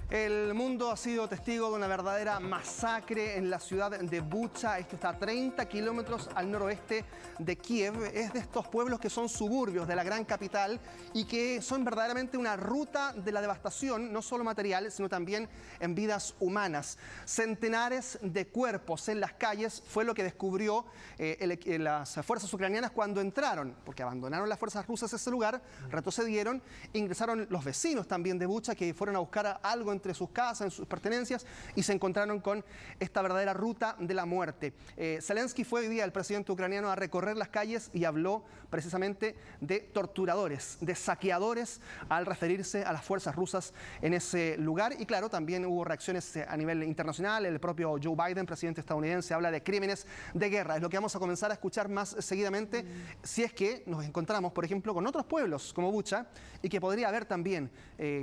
El mundo ha sido testigo de una verdadera masacre en la ciudad de Bucha. Esto está a 30 kilómetros al noroeste de Kiev. Es de estos pueblos que son suburbios de la gran capital y que son verdaderamente una ruta de la devastación, no solo material, sino también en vidas humanas. Centenares de cuerpos en las calles fue lo que descubrió las fuerzas ucranianas cuando entraron, porque abandonaron las fuerzas rusas ese lugar, retrocedieron, ingresaron los vecinos también de Bucha que fueron a buscar algo entre sus casas, en sus pertenencias, y se encontraron con esta verdadera ruta de la muerte. Zelensky fue hoy día el presidente ucraniano a recorrer las calles y habló precisamente de torturadores, de saqueadores, al referirse a las fuerzas rusas en ese lugar. Y claro, también hubo reacciones a nivel internacional. El propio Joe Biden, presidente estadounidense, habla de crímenes de guerra. Es lo que vamos a comenzar a escuchar más seguidamente si es que nos encontramos, por ejemplo, con otros pueblos como Bucha, y que podría haber también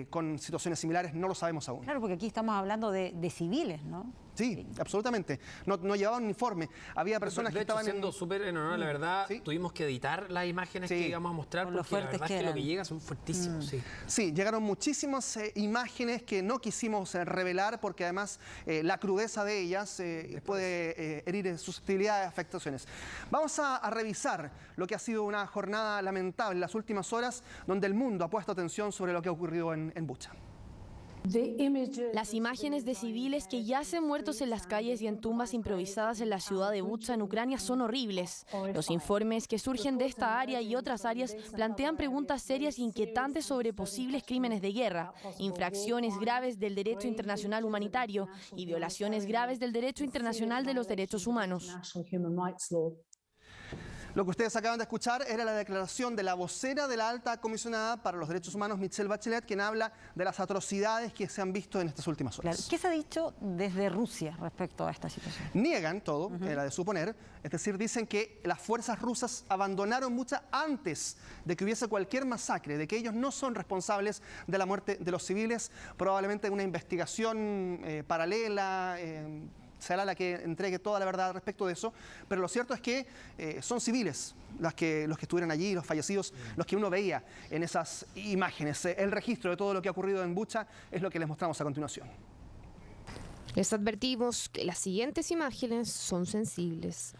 con situaciones similares, no lo sabemos aún. Claro, porque aquí estamos hablando de civiles, ¿no? Sí, absolutamente. No llevaban uniforme. Había personas que estaban siendo súper en honor, la verdad, ¿sí? Tuvimos que editar las imágenes que íbamos a mostrar porque la verdad es que lo que llega son fuertísimos. Sí, llegaron muchísimas imágenes que no quisimos revelar porque además la crudeza de ellas puede herir susceptibilidades, afectaciones. Vamos a revisar lo que ha sido una jornada lamentable en las últimas horas, donde el mundo ha puesto atención sobre lo que ha ocurrido en Bucha. Las imágenes de civiles que yacen muertos en las calles y en tumbas improvisadas en la ciudad de Bucha, en Ucrania, son horribles. Los informes que surgen de esta área y otras áreas plantean preguntas serias e inquietantes sobre posibles crímenes de guerra, infracciones graves del derecho internacional humanitario y violaciones graves del derecho internacional de los derechos humanos. Lo que ustedes acaban de escuchar era la declaración de la vocera de la alta comisionada para los derechos humanos, Michelle Bachelet, quien habla de las atrocidades que se han visto en estas últimas horas. Claro. ¿Qué se ha dicho desde Rusia respecto a esta situación? Niegan todo, era de suponer, es decir, dicen que las fuerzas rusas abandonaron Bucha antes de que hubiese cualquier masacre, de que ellos no son responsables de la muerte de los civiles, probablemente una investigación paralela, será la que entregue toda la verdad respecto de eso, pero lo cierto es que son civiles los que estuvieron allí, los fallecidos, los que uno veía en esas imágenes. El registro de todo lo que ha ocurrido en Bucha es lo que les mostramos a continuación. Les advertimos que las siguientes imágenes son sensibles.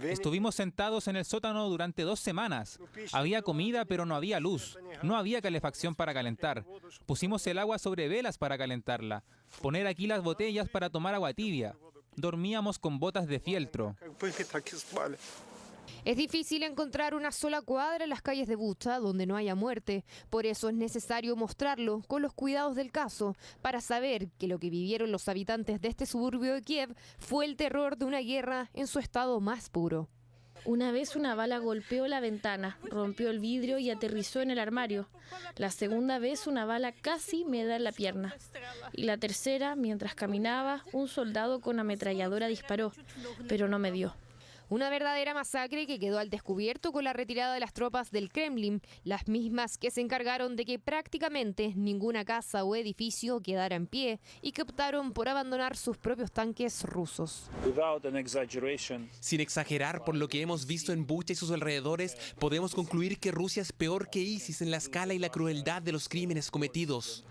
Estuvimos sentados en el sótano durante 2 semanas. Había comida, pero no había luz. No había calefacción para calentar. Pusimos el agua sobre velas para calentarla. Poner aquí las botellas para tomar agua tibia. Dormíamos con botas de fieltro. Es difícil encontrar una sola cuadra en las calles de Bucha donde no haya muerte. Por eso es necesario mostrarlo con los cuidados del caso para saber que lo que vivieron los habitantes de este suburbio de Kiev fue el terror de una guerra en su estado más puro. Una vez una bala golpeó la ventana, rompió el vidrio y aterrizó en el armario. La segunda vez una bala casi me da en la pierna. Y la tercera, mientras caminaba, un soldado con ametralladora disparó, pero no me dio. Una verdadera masacre que quedó al descubierto con la retirada de las tropas del Kremlin, las mismas que se encargaron de que prácticamente ninguna casa o edificio quedara en pie y que optaron por abandonar sus propios tanques rusos. Sin exagerar, por lo que hemos visto en Bucha y sus alrededores, podemos concluir que Rusia es peor que ISIS en la escala y la crueldad de los crímenes cometidos.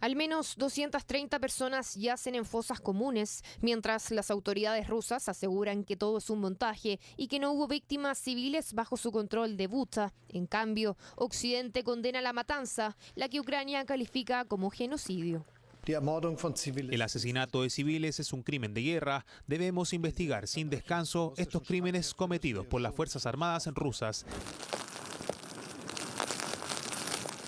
Al menos 230 personas yacen en fosas comunes, mientras las autoridades rusas aseguran que todo es un montaje y que no hubo víctimas civiles bajo su control de Bucha. En cambio, Occidente condena la matanza, la que Ucrania califica como genocidio. El asesinato de civiles es un crimen de guerra. Debemos investigar sin descanso estos crímenes cometidos por las Fuerzas Armadas rusas.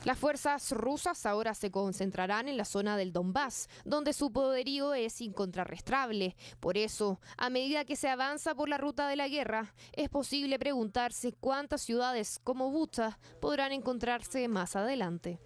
Las fuerzas rusas ahora se concentrarán en la zona del Donbass, donde su poderío es incontrarrestable. Por eso, a medida que se avanza por la ruta de la guerra, es posible preguntarse cuántas ciudades como Bucha podrán encontrarse más adelante.